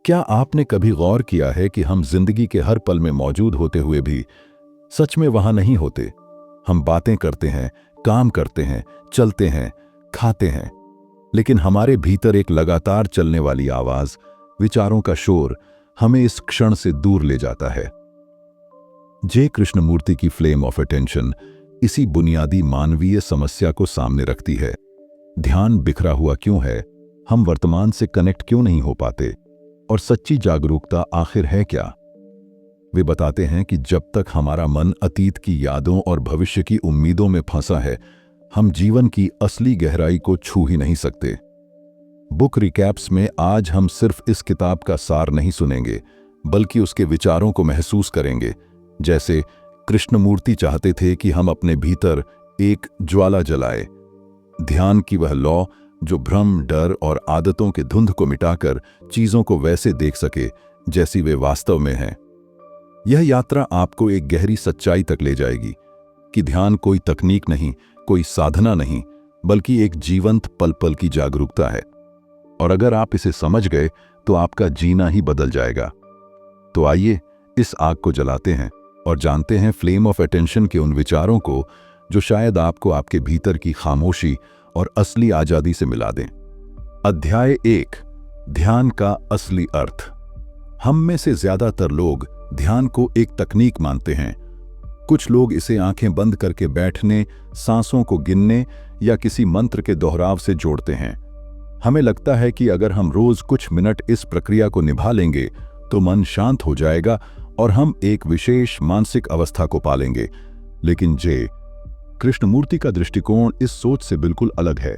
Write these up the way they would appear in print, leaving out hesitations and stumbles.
क्या आपने कभी गौर किया है कि हम जिंदगी के हर पल में मौजूद होते हुए भी सच में वहां नहीं होते? हम बातें करते हैं, काम करते हैं, चलते हैं, खाते हैं, लेकिन हमारे भीतर एक लगातार चलने वाली आवाज, विचारों का शोर हमें इस क्षण से दूर ले जाता है। जे कृष्णमूर्ति की फ्लेम ऑफ अटेंशन इसी बुनियादी मानवीय समस्या को सामने रखती है। ध्यान बिखरा हुआ क्यों है? हम वर्तमान से कनेक्ट क्यों नहीं हो पाते? और सच्ची जागरूकता आखिर है क्या? वे बताते हैं कि जब तक हमारा मन अतीत की यादों और भविष्य की उम्मीदों में फंसा है, हम जीवन की असली गहराई को छू ही नहीं सकते। बुक रिकैप्स में आज हम सिर्फ इस किताब का सार नहीं सुनेंगे, बल्कि उसके विचारों को महसूस करेंगे, जैसे कृष्णमूर्ति चाहते थे कि हम अपने भीतर एक ज्वाला जलाए। ध्यान की वह लौ जो भ्रम, डर और आदतों के धुंध को मिटाकर चीजों को वैसे देख सके जैसी वे वास्तव में हैं। यह यात्रा आपको एक गहरी सच्चाई तक ले जाएगी कि ध्यान कोई तकनीक नहीं, कोई साधना नहीं, बल्कि एक जीवंत पल पल की जागरूकता है। और अगर आप इसे समझ गए तो आपका जीना ही बदल जाएगा। तो आइए इस आग को जलाते हैं और जानते हैं फ्लेम ऑफ अटेंशन के उन विचारों को जो शायद आपको आपके भीतर की खामोशी और असली आजादी से मिला दें। अध्याय 1, ध्यान का असली अर्थ। हम में से ज्यादातर लोग ध्यान को एक तकनीक मानते हैं। कुछ लोग इसे आंखें बंद करके बैठने, सांसों को गिनने या किसी मंत्र के दोहराव से जोड़ते हैं। हमें लगता है कि अगर हम रोज कुछ मिनट इस प्रक्रिया को निभा लेंगे तो मन शांत हो जाएगा और हम एक विशेष मानसिक अवस्था को पालेंगे। लेकिन जे कृष्णमूर्ति का दृष्टिकोण इस सोच से बिल्कुल अलग है।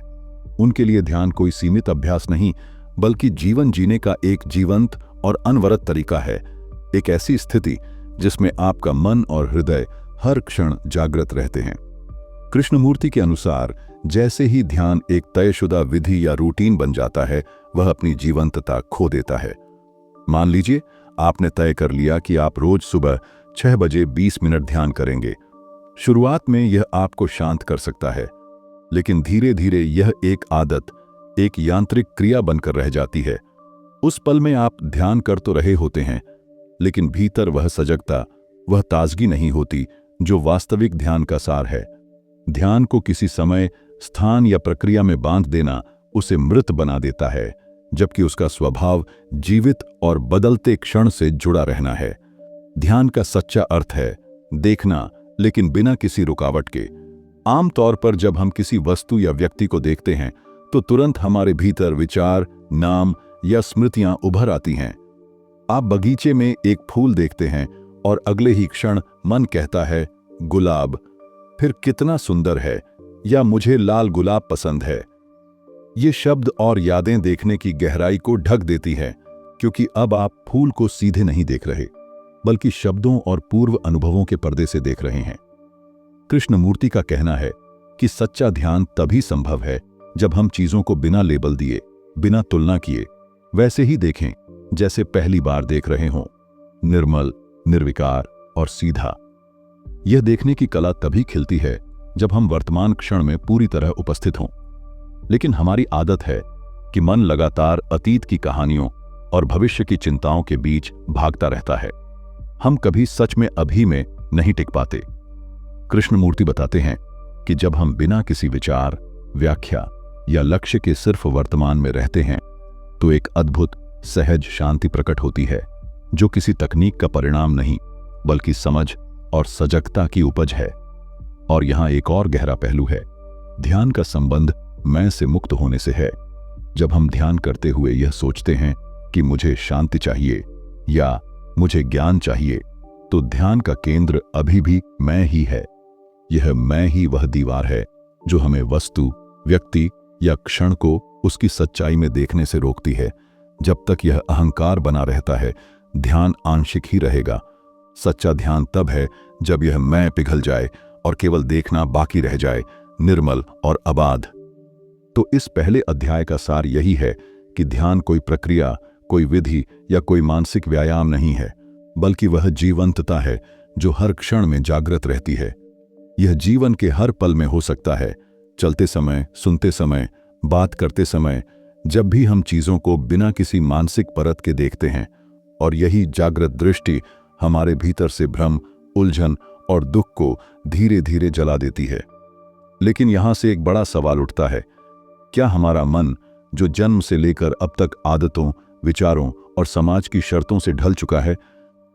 उनके लिए ध्यान कोई सीमित अभ्यास नहीं, बल्कि जीवन जीने का एक जीवंत और अनवरत तरीका है। एक ऐसी स्थिति जिसमें आपका मन और हृदय हर क्षण जागृत रहते हैं। कृष्णमूर्ति के अनुसार जैसे ही ध्यान एक तयशुदा विधि या रूटीन बन जाता है, वह अपनी जीवंतता खो देता है। मान लीजिए आपने तय कर लिया कि आप रोज सुबह 6 बजे 20 मिनट ध्यान करेंगे। शुरुआत में यह आपको शांत कर सकता है, लेकिन धीरे धीरे यह एक आदत, एक यांत्रिक क्रिया बनकर रह जाती है। उस पल में आप ध्यान कर तो रहे होते हैं, लेकिन भीतर वह सजगता, वह ताजगी नहीं होती जो वास्तविक ध्यान का सार है। ध्यान को किसी समय, स्थान या प्रक्रिया में बांध देना उसे मृत बना देता है, जबकि उसका स्वभाव जीवित और बदलते क्षण से जुड़ा रहना है। ध्यान का सच्चा अर्थ है देखना, लेकिन बिना किसी रुकावट के। आमतौर पर जब हम किसी वस्तु या व्यक्ति को देखते हैं तो तुरंत हमारे भीतर विचार, नाम या स्मृतियां उभर आती हैं। आप बगीचे में एक फूल देखते हैं और अगले ही क्षण मन कहता है गुलाब, फिर कितना सुंदर है, या मुझे लाल गुलाब पसंद है। ये शब्द और यादें देखने की गहराई को ढक देती है, क्योंकि अब आप फूल को सीधे नहीं देख रहे, बल्कि शब्दों और पूर्व अनुभवों के पर्दे से देख रहे हैं। कृष्णमूर्ति का कहना है कि सच्चा ध्यान तभी संभव है जब हम चीजों को बिना लेबल दिए, बिना तुलना किए, वैसे ही देखें जैसे पहली बार देख रहे हों, निर्मल, निर्विकार और सीधा। यह देखने की कला तभी खिलती है जब हम वर्तमान क्षण में पूरी तरह उपस्थित हों। लेकिन हमारी आदत है कि मन लगातार अतीत की कहानियों और भविष्य की चिंताओं के बीच भागता रहता है। हम कभी सच में अभी में नहीं टिक पाते। कृष्णमूर्ति बताते हैं कि जब हम बिना किसी विचार, व्याख्या या लक्ष्य के सिर्फ वर्तमान में रहते हैं तो एक अद्भुत सहज शांति प्रकट होती है, जो किसी तकनीक का परिणाम नहीं, बल्कि समझ और सजगता की उपज है। और यहां एक और गहरा पहलू है। ध्यान का संबंध मैं से मुक्त होने से है। जब हम ध्यान करते हुए यह सोचते हैं कि मुझे शांति चाहिए या मुझे ज्ञान चाहिए, तो ध्यान का केंद्र अभी भी मैं ही है। यह मैं ही वह दीवार है जो हमें वस्तु, व्यक्ति या क्षण को उसकी सच्चाई में देखने से रोकती है। जब तक यह अहंकार बना रहता है, ध्यान आंशिक ही रहेगा। सच्चा ध्यान तब है जब यह मैं पिघल जाए और केवल देखना बाकी रह जाए, निर्मल और आबाद। तो इस पहले अध्याय का सार यही है कि ध्यान कोई प्रक्रिया, कोई विधि या कोई मानसिक व्यायाम नहीं है, बल्कि वह जीवंतता है जो हर क्षण में जागृत रहती है। यह जीवन के हर पल में हो सकता है, चलते समय, सुनते समय, बात करते समय जब भी हम चीजों को बिना किसी मानसिक परत के देखते हैं, और यही जागृत दृष्टि हमारे भीतर से भ्रम, उलझन और दुख को धीरे धीरे जला देती है। लेकिन यहां से एक बड़ा सवाल उठता है, क्या हमारा मन, जो जन्म से लेकर अब तक आदतों, विचारों और समाज की शर्तों से ढल चुका है,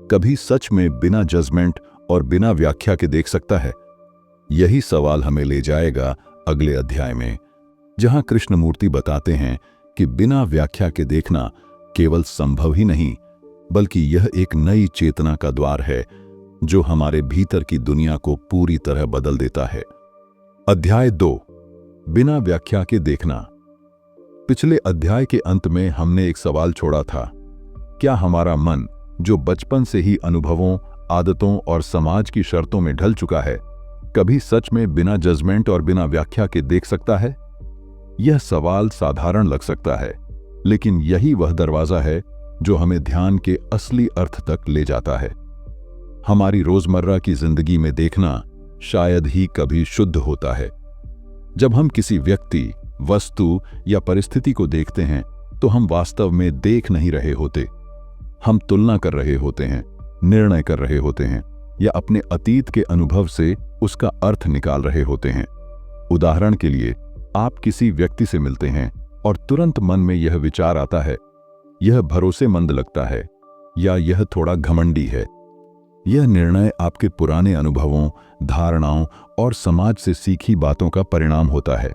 कभी सच में बिना जजमेंट और बिना व्याख्या के देख सकता है? यही सवाल हमें ले जाएगा अगले अध्याय में, जहां कृष्णमूर्ति बताते हैं कि बिना व्याख्या के देखना केवल संभव ही नहीं, बल्कि यह एक नई चेतना का द्वार है जो हमारे भीतर की दुनिया को पूरी तरह बदल देता है। अध्याय 2, बिना व्याख्या के देखना। पिछले अध्याय के अंत में हमने एक सवाल छोड़ा था, क्या हमारा मन, जो बचपन से ही अनुभवों, आदतों और समाज की शर्तों में ढल चुका है, कभी सच में बिना जजमेंट और बिना व्याख्या के देख सकता है? यह सवाल साधारण लग सकता है, लेकिन यही वह दरवाजा है जो हमें ध्यान के असली अर्थ तक ले जाता है। हमारी रोजमर्रा की जिंदगी में देखना शायद ही कभी शुद्ध होता है। जब हम किसी व्यक्ति, वस्तु या परिस्थिति को देखते हैं तो हम वास्तव में देख नहीं रहे होते। हम तुलना कर रहे होते हैं, निर्णय कर रहे होते हैं, या अपने अतीत के अनुभव से उसका अर्थ निकाल रहे होते हैं। उदाहरण के लिए, आप किसी व्यक्ति से मिलते हैं और तुरंत मन में यह विचार आता है, यह भरोसेमंद लगता है या यह थोड़ा घमंडी है। यह निर्णय आपके पुराने अनुभवों, धारणाओं और समाज से सीखी बातों का परिणाम होता है।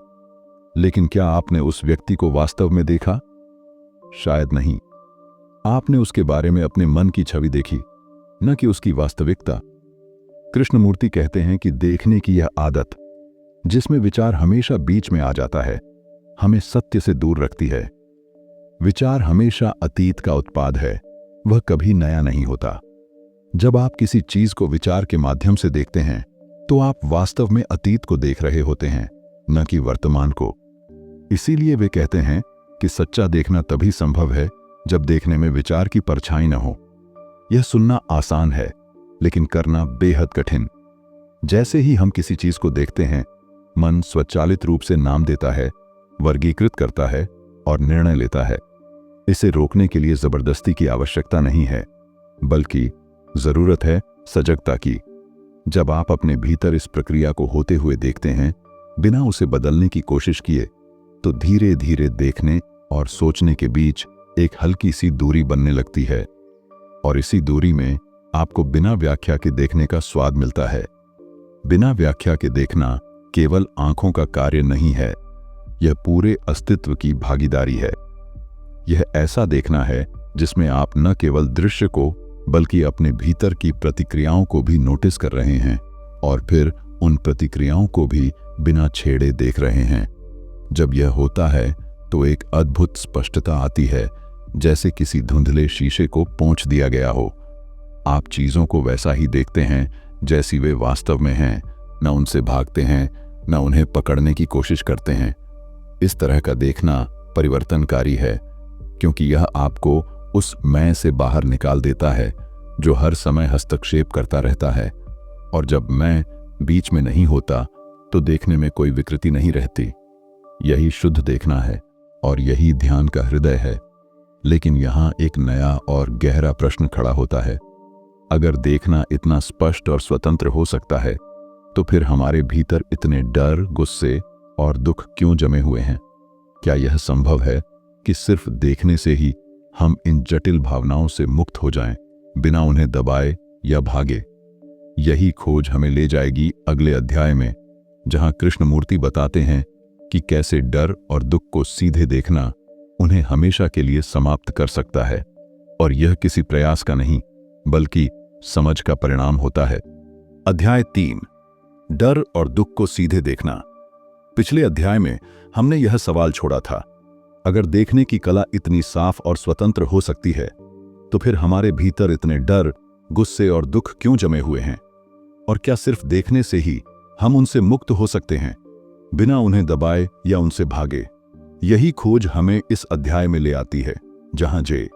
लेकिन क्या आपने उस व्यक्ति को वास्तव में देखा? शायद नहीं। आपने उसके बारे में अपने मन की छवि देखी, न कि उसकी वास्तविकता। कृष्णमूर्ति कहते हैं कि देखने की यह आदत, जिसमें विचार हमेशा बीच में आ जाता है, हमें सत्य से दूर रखती है। विचार हमेशा अतीत का उत्पाद है, वह कभी नया नहीं होता। जब आप किसी चीज को विचार के माध्यम से देखते हैं तो आप वास्तव में अतीत को देख रहे होते हैं, न कि वर्तमान को। इसीलिए वे कहते हैं कि सच्चा देखना तभी संभव है जब देखने में विचार की परछाई न हो। यह सुनना आसान है, लेकिन करना बेहद कठिन। जैसे ही हम किसी चीज को देखते हैं, मन स्वचालित रूप से नाम देता है, वर्गीकृत करता है और निर्णय लेता है। इसे रोकने के लिए जबरदस्ती की आवश्यकता नहीं है, बल्कि जरूरत है सजगता की। जब आप अपने भीतर इस प्रक्रिया को होते हुए देखते हैं, बिना उसे बदलने की कोशिश किए, तो धीरे धीरे देखने और सोचने के बीच एक हल्की सी दूरी बनने लगती है, और इसी दूरी में आपको बिना व्याख्या के देखने का स्वाद मिलता है। बिना व्याख्या के देखना केवल आंखों का कार्य नहीं है, यह पूरे अस्तित्व की भागीदारी है। यह ऐसा देखना है जिसमें आप न केवल दृश्य को, बल्कि अपने भीतर की प्रतिक्रियाओं को भी नोटिस कर रहे हैं, और फिर उन प्रतिक्रियाओं को भी बिना छेड़े देख रहे हैं। जब यह होता है तो एक अद्भुत स्पष्टता आती है, जैसे किसी धुंधले शीशे को पोंछ दिया गया हो। आप चीजों को वैसा ही देखते हैं जैसी वे वास्तव में हैं, न उनसे भागते हैं, न उन्हें पकड़ने की कोशिश करते हैं। इस तरह का देखना परिवर्तनकारी है, क्योंकि यह आपको उस मैं से बाहर निकाल देता है जो हर समय हस्तक्षेप करता रहता है। और जब मैं बीच में नहीं होता तो देखने में कोई विकृति नहीं रहती। यही शुद्ध देखना है और यही ध्यान का हृदय है। लेकिन यहाँ एक नया और गहरा प्रश्न खड़ा होता है। अगर देखना इतना स्पष्ट और स्वतंत्र हो सकता है, तो फिर हमारे भीतर इतने डर, गुस्से और दुख क्यों जमे हुए हैं? क्या यह संभव है कि सिर्फ देखने से ही हम इन जटिल भावनाओं से मुक्त हो जाएं, बिना उन्हें दबाए या भागे? यही खोज हमें ले जाएगी अगले अध्याय में, जहां कृष्णमूर्ति बताते हैं कि कैसे डर और दुख को सीधे देखना उन्हें हमेशा के लिए समाप्त कर सकता है। और यह किसी प्रयास का नहीं, बल्कि समझ का परिणाम होता है। अध्याय 3, डर और दुख को सीधे देखना। पिछले अध्याय में हमने यह सवाल छोड़ा था, अगर देखने की कला इतनी साफ और स्वतंत्र हो सकती है, तो फिर हमारे भीतर इतने डर, गुस्से और दुख क्यों जमे हुए हैं? और क्या सिर्फ देखने से ही हम उनसे मुक्त हो सकते हैं, बिना उन्हें दबाए या उनसे भागे? यही खोज हमें इस अध्याय में ले आती है, जहां जे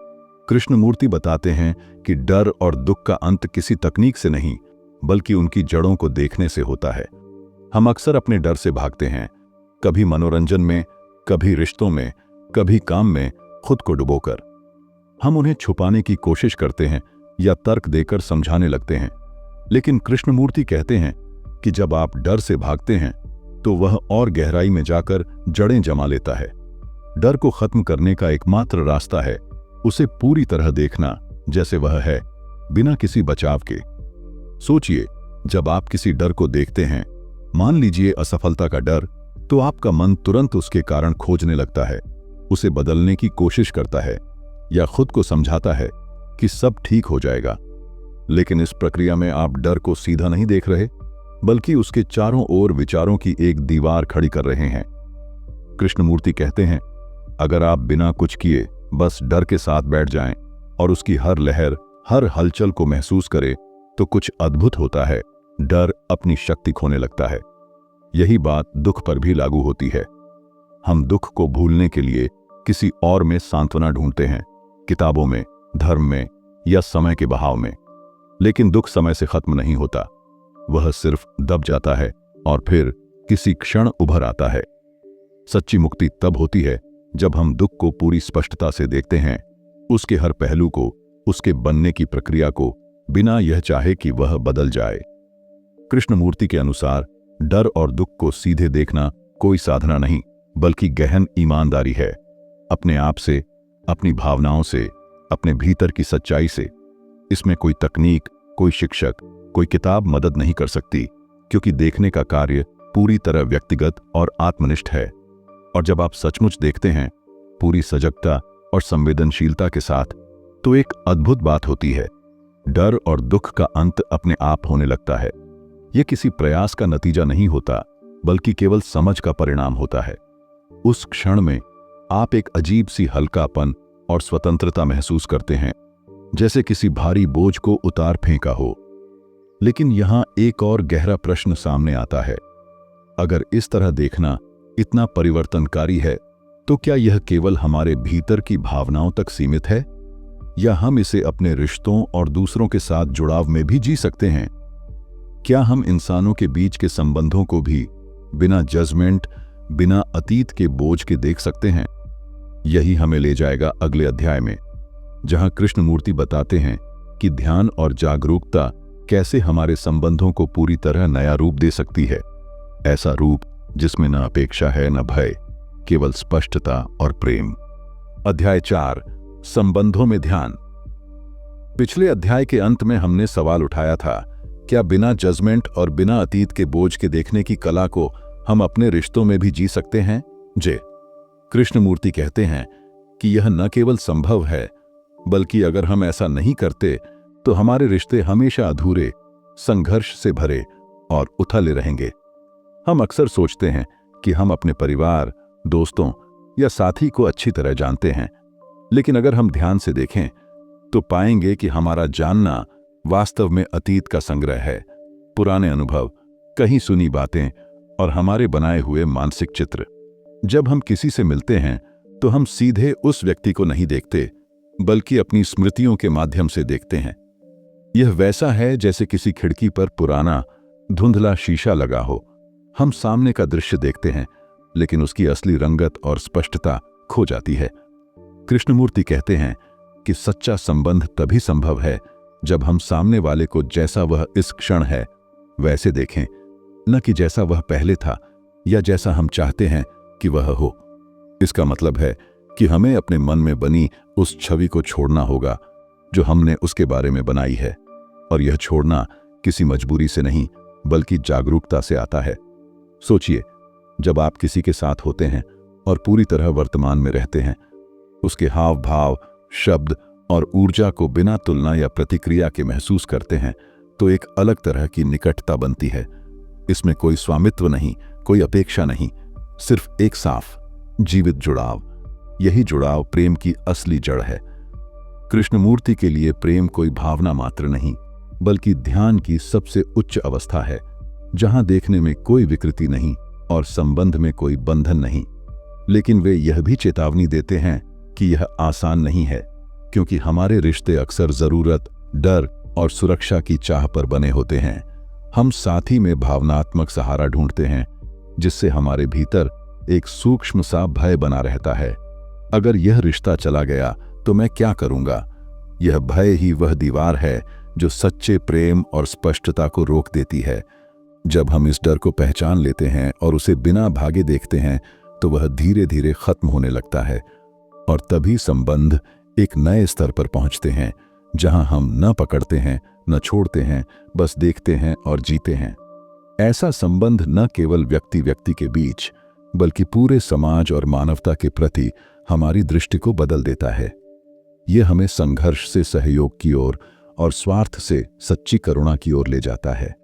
कृष्णमूर्ति बताते हैं कि डर और दुख का अंत किसी तकनीक से नहीं, बल्कि उनकी जड़ों को देखने से होता है। हम अक्सर अपने डर से भागते हैं, कभी मनोरंजन में, कभी रिश्तों में, कभी काम में खुद को डुबोकर। हम उन्हें छुपाने की कोशिश करते हैं या तर्क देकर समझाने लगते हैं, लेकिन कृष्णमूर्ति कहते हैं कि जब आप डर से भागते हैं तो वह और गहराई में जाकर जड़ें जमा लेता है। डर को खत्म करने का एकमात्र रास्ता है उसे पूरी तरह देखना जैसे वह है, बिना किसी बचाव के। सोचिए, जब आप किसी डर को देखते हैं, मान लीजिए असफलता का डर, तो आपका मन तुरंत उसके कारण खोजने लगता है, उसे बदलने की कोशिश करता है या खुद को समझाता है कि सब ठीक हो जाएगा। लेकिन इस प्रक्रिया में आप डर को सीधा नहीं देख रहे, बल्कि उसके चारों ओर विचारों की एक दीवार खड़ी कर रहे हैं। कृष्णमूर्ति कहते हैं, अगर आप बिना कुछ किए बस डर के साथ बैठ जाएं और उसकी हर लहर, हर हलचल को महसूस करें, तो कुछ अद्भुत होता है। डर अपनी शक्ति खोने लगता है। यही बात दुख पर भी लागू होती है। हम दुख को भूलने के लिए किसी और में सांत्वना ढूंढते हैं, किताबों में, धर्म में या समय के बहाव में। लेकिन दुख समय से खत्म नहीं होता, वह सिर्फ दब जाता है और फिर किसी क्षण उभर आता है। सच्ची मुक्ति तब होती है जब हम दुख को पूरी स्पष्टता से देखते हैं, उसके हर पहलू को, उसके बनने की प्रक्रिया को, बिना यह चाहे कि वह बदल जाए। कृष्णमूर्ति के अनुसार डर और दुख को सीधे देखना कोई साधना नहीं, बल्कि गहन ईमानदारी है, अपने आप से, अपनी भावनाओं से, अपने भीतर की सच्चाई से। इसमें कोई तकनीक, कोई शिक्षक, कोई किताब मदद नहीं कर सकती, क्योंकि देखने का कार्य पूरी तरह व्यक्तिगत और आत्मनिष्ठ है। और जब आप सचमुच देखते हैं, पूरी सजगता और संवेदनशीलता के साथ, तो एक अद्भुत बात होती है। डर और दुख का अंत अपने आप होने लगता है। यह किसी प्रयास का नतीजा नहीं होता, बल्कि केवल समझ का परिणाम होता है। उस क्षण में आप एक अजीब सी हल्कापन और स्वतंत्रता महसूस करते हैं, जैसे किसी भारी बोझ को उतार फेंका हो। लेकिन यहां एक और गहरा प्रश्न सामने आता है। अगर इस तरह देखना इतना परिवर्तनकारी है, तो क्या यह केवल हमारे भीतर की भावनाओं तक सीमित है, या हम इसे अपने रिश्तों और दूसरों के साथ जुड़ाव में भी जी सकते हैं? क्या हम इंसानों के बीच के संबंधों को भी बिना जजमेंट, बिना अतीत के बोझ के देख सकते हैं? यही हमें ले जाएगा अगले अध्याय में, जहां कृष्णमूर्ति बताते हैं कि ध्यान और जागरूकता कैसे हमारे संबंधों को पूरी तरह नया रूप दे सकती है। ऐसा रूप जिसमें न अपेक्षा है, न भय, केवल स्पष्टता और प्रेम। अध्याय 4, संबंधों में ध्यान। पिछले अध्याय के अंत में हमने सवाल उठाया था, क्या बिना जजमेंट और बिना अतीत के बोझ के देखने की कला को हम अपने रिश्तों में भी जी सकते हैं? जे कृष्णमूर्ति कहते हैं कि यह न केवल संभव है, बल्कि अगर हम ऐसा नहीं करते तो हमारे रिश्ते हमेशा अधूरे, संघर्ष से भरे और उथले रहेंगे। हम अक्सर सोचते हैं कि हम अपने परिवार, दोस्तों या साथी को अच्छी तरह जानते हैं, लेकिन अगर हम ध्यान से देखें तो पाएंगे कि हमारा जानना वास्तव में अतीत का संग्रह है, पुराने अनुभव, कहीं सुनी बातें और हमारे बनाए हुए मानसिक चित्र। जब हम किसी से मिलते हैं तो हम सीधे उस व्यक्ति को नहीं देखते, बल्कि अपनी स्मृतियों के माध्यम से देखते हैं। यह वैसा है जैसे किसी खिड़की पर पुराना धुंधला शीशा लगा हो। हम सामने का दृश्य देखते हैं, लेकिन उसकी असली रंगत और स्पष्टता खो जाती है। कृष्णमूर्ति कहते हैं कि सच्चा संबंध तभी संभव है जब हम सामने वाले को जैसा वह इस क्षण है वैसे देखें, न कि जैसा वह पहले था या जैसा हम चाहते हैं कि वह हो। इसका मतलब है कि हमें अपने मन में बनी उस छवि को छोड़ना होगा जो हमने उसके बारे में बनाई है, और यह छोड़ना किसी मजबूरी से नहीं, बल्कि जागरूकता से आता है। सोचिए, जब आप किसी के साथ होते हैं और पूरी तरह वर्तमान में रहते हैं, उसके हाव भाव, शब्द और ऊर्जा को बिना तुलना या प्रतिक्रिया के महसूस करते हैं, तो एक अलग तरह की निकटता बनती है। इसमें कोई स्वामित्व नहीं, कोई अपेक्षा नहीं, सिर्फ एक साफ, जीवित जुड़ाव। यही जुड़ाव प्रेम की असली जड़ है। कृष्णमूर्ति के लिए प्रेम कोई भावना मात्र नहीं, बल्कि ध्यान की सबसे उच्च अवस्था है, जहां देखने में कोई विकृति नहीं और संबंध में कोई बंधन नहीं। लेकिन वे यह भी चेतावनी देते हैं कि यह आसान नहीं है, क्योंकि हमारे रिश्ते अक्सर जरूरत, डर और सुरक्षा की चाह पर बने होते हैं। हम साथी में भावनात्मक सहारा ढूंढते हैं, जिससे हमारे भीतर एक सूक्ष्म सा भय बना रहता है। अगर यह रिश्ता चला गया तो मैं क्या करूंगा? यह भय ही वह दीवार है जो सच्चे प्रेम और स्पष्टता को रोक देती है। जब हम इस डर को पहचान लेते हैं और उसे बिना भागे देखते हैं तो वह धीरे धीरे खत्म होने लगता है, और तभी संबंध एक नए स्तर पर पहुंचते हैं जहां हम न पकड़ते हैं न छोड़ते हैं, बस देखते हैं और जीते हैं। ऐसा संबंध न केवल व्यक्ति व्यक्ति के बीच बल्कि पूरे समाज और मानवता के प्रति हमारी दृष्टि को बदल देता है। यह हमें संघर्ष से सहयोग की ओर और स्वार्थ से सच्ची करुणा की ओर ले जाता है।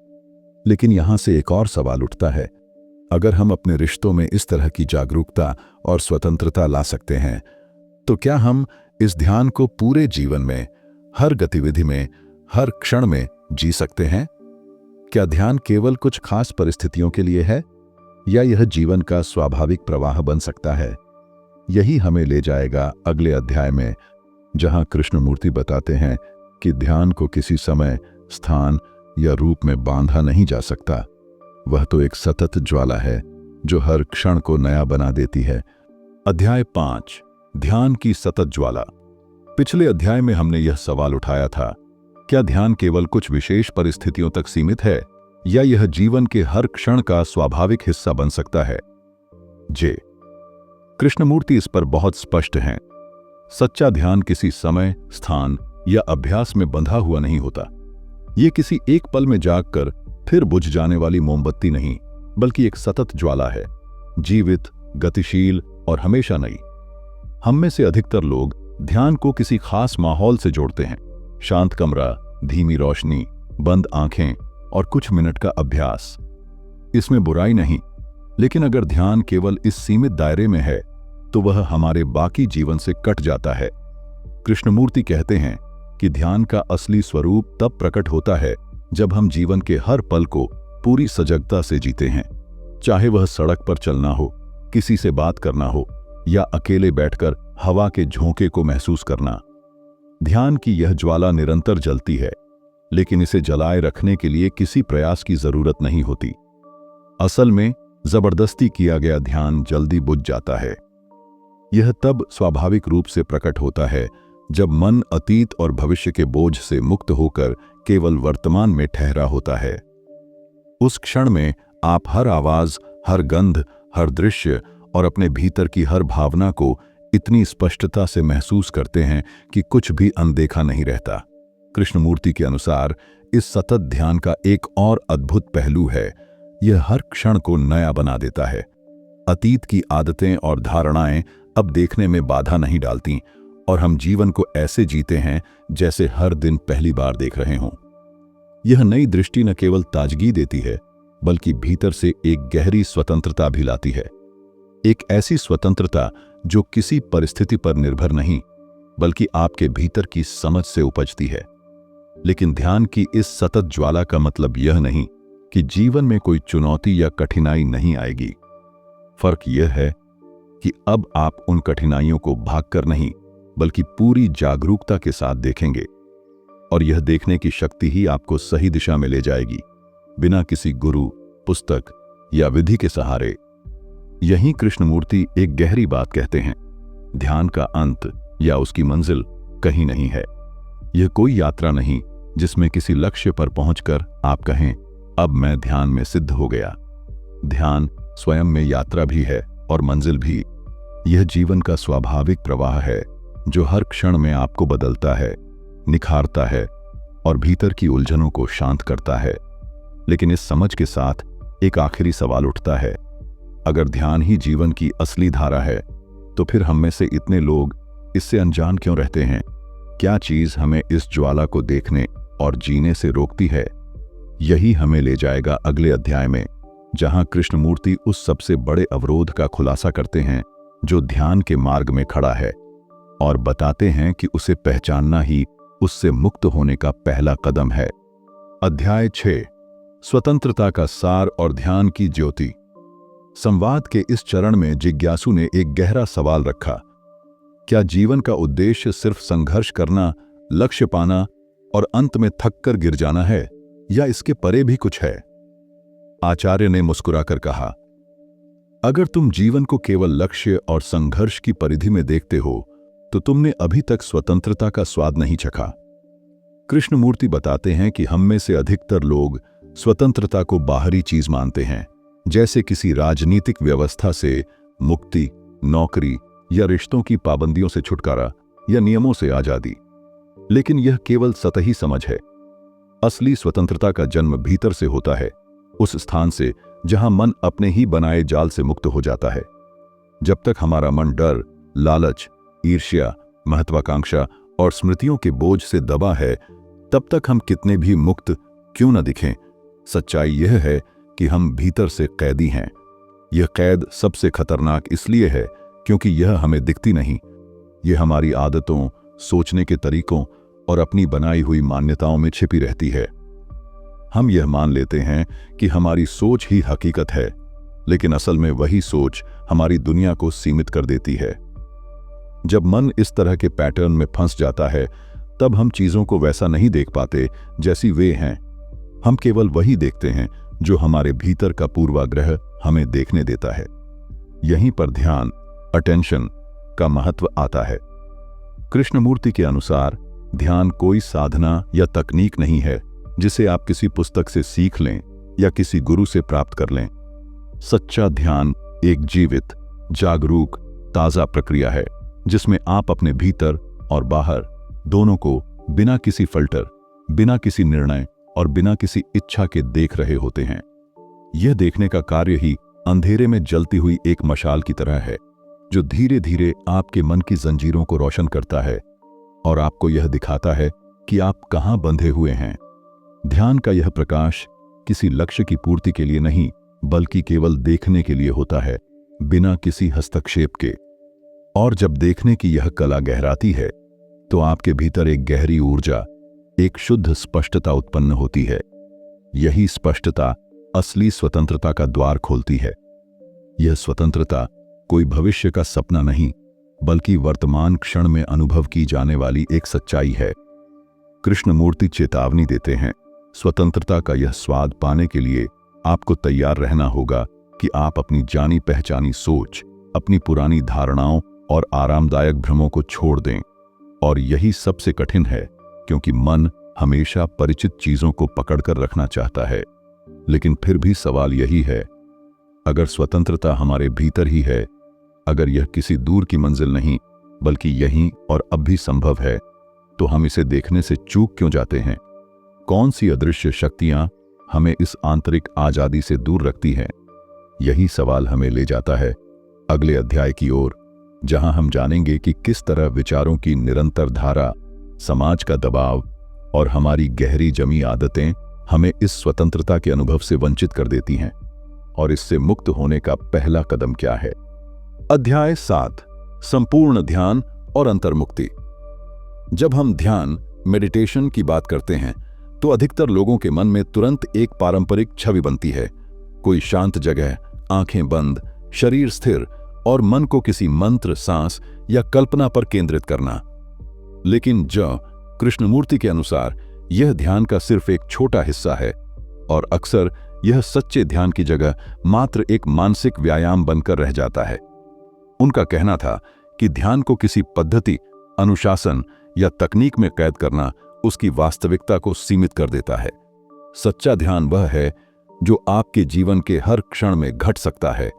लेकिन यहां से एक और सवाल उठता है, अगर हम अपने रिश्तों में इस तरह की जागरूकता और स्वतंत्रता ला सकते हैं तो क्या हम इस ध्यान को पूरे जीवन में, हर गतिविधि में, हर क्षण में जी सकते हैं? क्या ध्यान केवल कुछ खास परिस्थितियों के लिए है या यह जीवन का स्वाभाविक प्रवाह बन सकता है? यही हमें ले जाएगा अगले अध्याय में, जहां कृष्णमूर्ति बताते हैं कि ध्यान को किसी समय, स्थान या रूप में बांधा नहीं जा सकता। वह तो एक सतत ज्वाला है जो हर क्षण को नया बना देती है। अध्याय 5, ध्यान की सतत ज्वाला। पिछले अध्याय में हमने यह सवाल उठाया था, क्या ध्यान केवल कुछ विशेष परिस्थितियों तक सीमित है या यह जीवन के हर क्षण का स्वाभाविक हिस्सा बन सकता है? कृष्णमूर्ति इस पर बहुत स्पष्ट हैं। सच्चा ध्यान किसी समय, स्थान या अभ्यास में बंधा हुआ नहीं होता। ये किसी एक पल में जागकर फिर बुझ जाने वाली मोमबत्ती नहीं, बल्कि एक सतत ज्वाला है, जीवित, गतिशील और हमेशा नई। हम में से अधिकतर लोग ध्यान को किसी खास माहौल से जोड़ते हैं। शांत कमरा, धीमी रोशनी, बंद आंखें और कुछ मिनट का अभ्यास। इसमें बुराई नहीं, लेकिन अगर ध्यान केवल इस सीमित दायरे में है तो वह हमारे बाकी जीवन से कट जाता है। कृष्णमूर्ति कहते हैं कि ध्यान का असली स्वरूप तब प्रकट होता है जब हम जीवन के हर पल को पूरी सजगता से जीते हैं, चाहे वह सड़क पर चलना हो, किसी से बात करना हो या अकेले बैठकर हवा के झोंके को महसूस करना। ध्यान की यह ज्वाला निरंतर जलती है, लेकिन इसे जलाए रखने के लिए किसी प्रयास की जरूरत नहीं होती। असल में जबरदस्ती किया गया ध्यान जल्दी बुझ जाता है। यह तब स्वाभाविक रूप से प्रकट होता है जब मन अतीत और भविष्य के बोझ से मुक्त होकर केवल वर्तमान में ठहरा होता है। उस क्षण में आप हर आवाज, हर गंध, हर दृश्य और अपने भीतर की हर भावना को इतनी स्पष्टता से महसूस करते हैं कि कुछ भी अनदेखा नहीं रहता। कृष्णमूर्ति के अनुसार इस सतत ध्यान का एक और अद्भुत पहलू है, यह हर क्षण को नया बना देता है। अतीत की आदतें और धारणाएं अब देखने में बाधा नहीं डालती और हम जीवन को ऐसे जीते हैं जैसे हर दिन पहली बार देख रहे हों। यह नई दृष्टि न केवल ताजगी देती है, बल्कि भीतर से एक गहरी स्वतंत्रता भी लाती है। एक ऐसी स्वतंत्रता जो किसी परिस्थिति पर निर्भर नहीं, बल्कि आपके भीतर की समझ से उपजती है। लेकिन ध्यान की इस सतत ज्वाला का मतलब यह नहीं कि जीवन में कोई चुनौती या कठिनाई नहीं आएगी। फर्क यह है कि अब आप उन कठिनाइयों को भागकर नहीं, बल्कि पूरी जागरूकता के साथ देखेंगे, और यह देखने की शक्ति ही आपको सही दिशा में ले जाएगी, बिना किसी गुरु, पुस्तक या विधि के सहारे। यहीं कृष्णमूर्ति एक गहरी बात कहते हैं, ध्यान का अंत या उसकी मंजिल कहीं नहीं है। यह कोई यात्रा नहीं जिसमें किसी लक्ष्य पर पहुंचकर आप कहें, अब मैं ध्यान में सिद्ध हो गया। ध्यान स्वयं में यात्रा भी है और मंजिल भी। यह जीवन का स्वाभाविक प्रवाह है जो हर क्षण में आपको बदलता है, निखारता है और भीतर की उलझनों को शांत करता है। लेकिन इस समझ के साथ एक आखिरी सवाल उठता है, अगर ध्यान ही जीवन की असली धारा है तो फिर हम में से इतने लोग इससे अनजान क्यों रहते हैं? क्या चीज हमें इस ज्वाला को देखने और जीने से रोकती है? यही हमें ले जाएगा अगले अध्याय में, जहां कृष्णमूर्ति उस सबसे बड़े अवरोध का खुलासा करते हैं जो ध्यान के मार्ग में खड़ा है, और बताते हैं कि उसे पहचानना ही उससे मुक्त होने का पहला कदम है। अध्याय 6, स्वतंत्रता का सार और ध्यान की ज्योति। संवाद के इस चरण में जिज्ञासु ने एक गहरा सवाल रखा, क्या जीवन का उद्देश्य सिर्फ संघर्ष करना, लक्ष्य पाना और अंत में थक कर गिर जाना है, या इसके परे भी कुछ है? आचार्य ने मुस्कुराकर कहा, अगर तुम जीवन को केवल लक्ष्य और संघर्ष की परिधि में देखते हो तो तुमने अभी तक स्वतंत्रता का स्वाद नहीं चखा। कृष्णमूर्ति बताते हैं कि हम में से अधिकतर लोग स्वतंत्रता को बाहरी चीज मानते हैं, जैसे किसी राजनीतिक व्यवस्था से मुक्ति, नौकरी या रिश्तों की पाबंदियों से छुटकारा या नियमों से आजादी। लेकिन यह केवल सतही समझ है। असली स्वतंत्रता का जन्म भीतर से होता है, उस स्थान से जहां मन अपने ही बनाए जाल से मुक्त हो जाता है। जब तक हमारा मन डर, लालच, ईर्ष्या, महत्वाकांक्षा और स्मृतियों के बोझ से दबा है, तब तक हम कितने भी मुक्त क्यों न दिखें, सच्चाई यह है कि हम भीतर से कैदी हैं। यह कैद सबसे खतरनाक इसलिए है क्योंकि यह हमें दिखती नहीं। यह हमारी आदतों, सोचने के तरीकों और अपनी बनाई हुई मान्यताओं में छिपी रहती है। हम यह मान लेते हैं कि हमारी सोच ही हकीकत है, लेकिन असल में वही सोच हमारी दुनिया को सीमित कर देती है। जब मन इस तरह के पैटर्न में फंस जाता है, तब हम चीजों को वैसा नहीं देख पाते जैसी वे हैं। हम केवल वही देखते हैं जो हमारे भीतर का पूर्वाग्रह हमें देखने देता है। यहीं पर ध्यान, अटेंशन का महत्व आता है। कृष्णमूर्ति के अनुसार ध्यान कोई साधना या तकनीक नहीं है जिसे आप किसी पुस्तक से सीख लें या किसी गुरु से प्राप्त कर लें। सच्चा ध्यान एक जीवित, जागरूक, ताजा प्रक्रिया है जिसमें आप अपने भीतर और बाहर दोनों को बिना किसी फिल्टर, बिना किसी निर्णय और बिना किसी इच्छा के देख रहे होते हैं। यह देखने का कार्य ही अंधेरे में जलती हुई एक मशाल की तरह है, जो धीरे धीरे आपके मन की जंजीरों को रोशन करता है और आपको यह दिखाता है कि आप कहां बंधे हुए हैं। ध्यान का यह प्रकाश किसी लक्ष्य की पूर्ति के लिए नहीं, बल्कि केवल देखने के लिए होता है, बिना किसी हस्तक्षेप के। और जब देखने की यह कला गहराती है, तो आपके भीतर एक गहरी ऊर्जा, एक शुद्ध स्पष्टता उत्पन्न होती है। यही स्पष्टता असली स्वतंत्रता का द्वार खोलती है। यह स्वतंत्रता कोई भविष्य का सपना नहीं, बल्कि वर्तमान क्षण में अनुभव की जाने वाली एक सच्चाई है। कृष्णमूर्ति चेतावनी देते हैं, स्वतंत्रता का यह स्वाद पाने के लिए आपको तैयार रहना होगा कि आप अपनी जानी पहचानी सोच, अपनी पुरानी धारणाओं और आरामदायक भ्रमों को छोड़ दें। और यही सबसे कठिन है, क्योंकि मन हमेशा परिचित चीजों को पकड़कर रखना चाहता है। लेकिन फिर भी सवाल यही है, अगर स्वतंत्रता हमारे भीतर ही है, अगर यह किसी दूर की मंजिल नहीं बल्कि यहीं और अब भी संभव है, तो हम इसे देखने से चूक क्यों जाते हैं? कौन सी अदृश्य शक्तियां हमें इस आंतरिक आजादी से दूर रखती हैं? यही सवाल हमें ले जाता है अगले अध्याय की ओर, जहां हम जानेंगे कि किस तरह विचारों की निरंतर धारा, समाज का दबाव और हमारी गहरी जमी आदतें हमें इस स्वतंत्रता के अनुभव से वंचित कर देती हैं, और इससे मुक्त होने का पहला कदम क्या है। अध्याय 7, संपूर्ण ध्यान और अंतर्मुक्ति। जब हम ध्यान, मेडिटेशन की बात करते हैं, तो अधिकतर लोगों के मन में तुरंत एक पारंपरिक छवि बनती है। कोई शांत जगह, आंखें बंद, शरीर स्थिर और मन को किसी मंत्र, सांस या कल्पना पर केंद्रित करना। लेकिन कृष्णमूर्ति के अनुसार यह ध्यान का सिर्फ एक छोटा हिस्सा है, और अक्सर यह सच्चे ध्यान की जगह मात्र एक मानसिक व्यायाम बनकर रह जाता है। उनका कहना था कि ध्यान को किसी पद्धति, अनुशासन या तकनीक में कैद करना उसकी वास्तविकता को सीमित कर देता है। सच्चा ध्यान वह है जो आपके जीवन के हर क्षण में घट सकता है,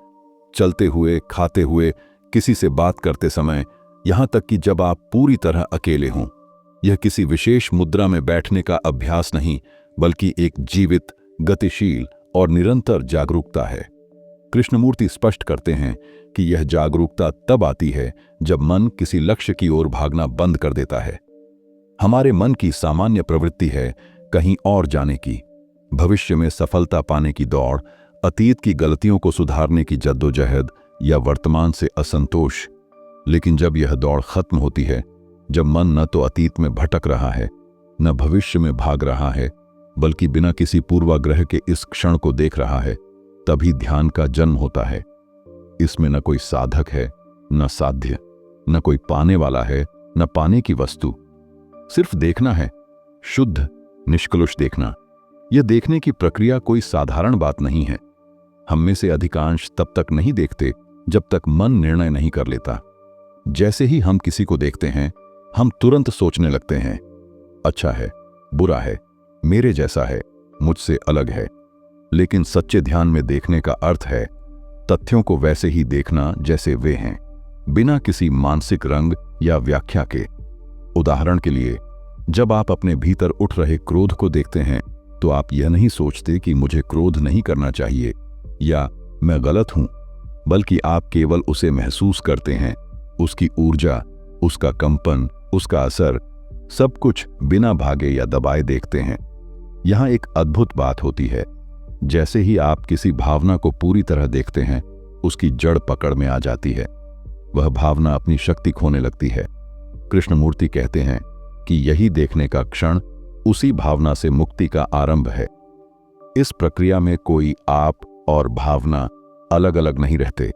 चलते हुए, खाते हुए, किसी से बात करते समय, यहां तक कि जब आप पूरी तरह अकेले हों। यह किसी विशेष मुद्रा में बैठने का अभ्यास नहीं, बल्कि एक जीवित, गतिशील और निरंतर जागरूकता है। कृष्णमूर्ति स्पष्ट करते हैं कि यह जागरूकता तब आती है जब मन किसी लक्ष्य की ओर भागना बंद कर देता है। हमारे मन की सामान्य प्रवृत्ति है कहीं और जाने की, भविष्य में सफलता पाने की दौड़, अतीत की गलतियों को सुधारने की जद्दोजहद या वर्तमान से असंतोष। लेकिन जब यह दौड़ खत्म होती है, जब मन न तो अतीत में भटक रहा है, न भविष्य में भाग रहा है, बल्कि बिना किसी पूर्वाग्रह के इस क्षण को देख रहा है, तभी ध्यान का जन्म होता है। इसमें न कोई साधक है, न साध्य, न कोई पाने वाला है, न पाने की वस्तु। सिर्फ देखना है, शुद्ध, निष्कलुष देखना। यह देखने की प्रक्रिया कोई साधारण बात नहीं है। हम में से अधिकांश तब तक नहीं देखते जब तक मन निर्णय नहीं कर लेता। जैसे ही हम किसी को देखते हैं, हम तुरंत सोचने लगते हैं, अच्छा है, बुरा है, मेरे जैसा है, मुझसे अलग है। लेकिन सच्चे ध्यान में देखने का अर्थ है तथ्यों को वैसे ही देखना जैसे वे हैं, बिना किसी मानसिक रंग या व्याख्या के। उदाहरण के लिए, जब आप अपने भीतर उठ रहे क्रोध को देखते हैं तो आप यह नहीं सोचते कि मुझे क्रोध नहीं करना चाहिए या मैं गलत हूं, बल्कि आप केवल उसे महसूस करते हैं, उसकी ऊर्जा, उसका कंपन, उसका असर, सब कुछ बिना भागे या दबाए देखते हैं। यहां एक अद्भुत बात होती है, जैसे ही आप किसी भावना को पूरी तरह देखते हैं, उसकी जड़ पकड़ में आ जाती है। वह भावना अपनी शक्ति खोने लगती है। कृष्णमूर्ति कहते हैं कि यही देखने का क्षण उसी भावना से मुक्ति का आरंभ है। इस प्रक्रिया में कोई आप और भावना अलग अलग नहीं रहते।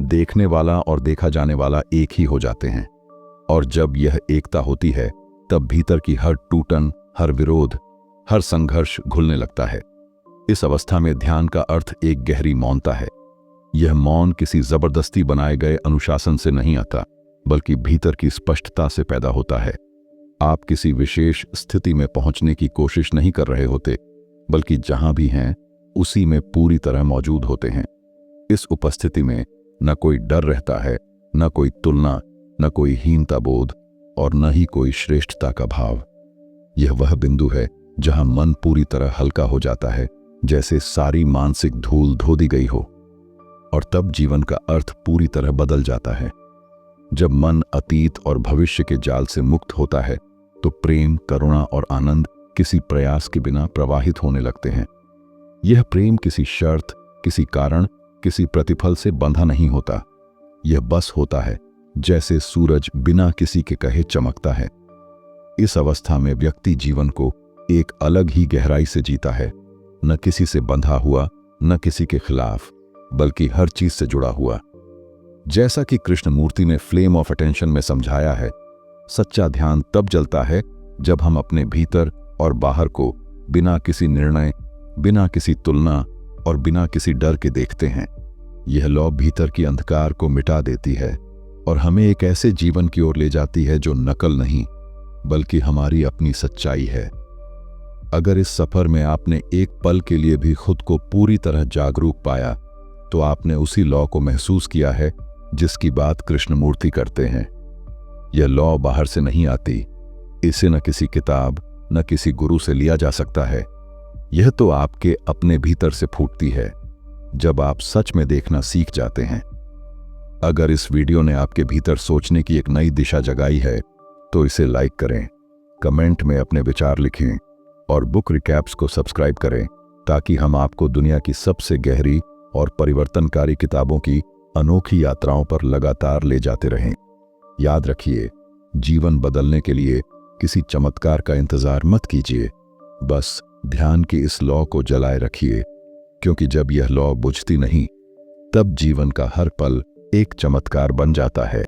देखने वाला और देखा जाने वाला एक ही हो जाते हैं। और जब यह एकता होती है, तब भीतर की हर टूटन, हर विरोध, हर संघर्ष घुलने लगता है। इस अवस्था में ध्यान का अर्थ एक गहरी मौनता है। यह मौन किसी जबरदस्ती बनाए गए अनुशासन से नहीं आता, बल्कि भीतर की स्पष्टता से पैदा होता है। आप किसी विशेष स्थिति में पहुंचने की कोशिश नहीं कर रहे होते, बल्कि जहां भी हैं उसी में पूरी तरह मौजूद होते हैं। इस उपस्थिति में न कोई डर रहता है, न कोई तुलना, न कोई हीनता बोध और न ही कोई श्रेष्ठता का भाव। यह वह बिंदु है जहां मन पूरी तरह हल्का हो जाता है, जैसे सारी मानसिक धूल धो दी गई हो। और तब जीवन का अर्थ पूरी तरह बदल जाता है। जब मन अतीत और भविष्य के जाल से मुक्त होता है, तो प्रेम, करुणा और आनंद किसी प्रयास के बिना प्रवाहित होने लगते हैं। यह प्रेम किसी शर्त, किसी कारण, किसी प्रतिफल से बंधा नहीं होता। यह बस होता है जैसे सूरज बिना किसी के कहे चमकता है। इस अवस्था में व्यक्ति जीवन को एक अलग ही गहराई से जीता है, न किसी से बंधा हुआ, न किसी के खिलाफ, बल्कि हर चीज से जुड़ा हुआ। जैसा कि कृष्णमूर्ति ने फ्लेम ऑफ अटेंशन में समझाया है, सच्चा ध्यान तब जलता है जब हम अपने भीतर और बाहर को बिना किसी निर्णय, बिना किसी तुलना और बिना किसी डर के देखते हैं। यह लौ भीतर की अंधकार को मिटा देती है और हमें एक ऐसे जीवन की ओर ले जाती है जो नकल नहीं, बल्कि हमारी अपनी सच्चाई है। अगर इस सफर में आपने एक पल के लिए भी खुद को पूरी तरह जागरूक पाया, तो आपने उसी लौ को महसूस किया है जिसकी बात कृष्णमूर्ति करते हैं। यह लौ बाहर से नहीं आती, इसे न किसी किताब, न किसी गुरु से लिया जा सकता है। यह तो आपके अपने भीतर से फूटती है, जब आप सच में देखना सीख जाते हैं। अगर इस वीडियो ने आपके भीतर सोचने की एक नई दिशा जगाई है, तो इसे लाइक करें, कमेंट में अपने विचार लिखें और बुक रिकैप्स को सब्सक्राइब करें, ताकि हम आपको दुनिया की सबसे गहरी और परिवर्तनकारी किताबों की अनोखी यात्राओं पर लगातार ले जाते रहें। याद रखिए, जीवन बदलने के लिए किसी चमत्कार का इंतजार मत कीजिए, बस ध्यान की इस लौ को जलाए रखिए, क्योंकि जब यह लौ बुझती नहीं, तब जीवन का हर पल एक चमत्कार बन जाता है।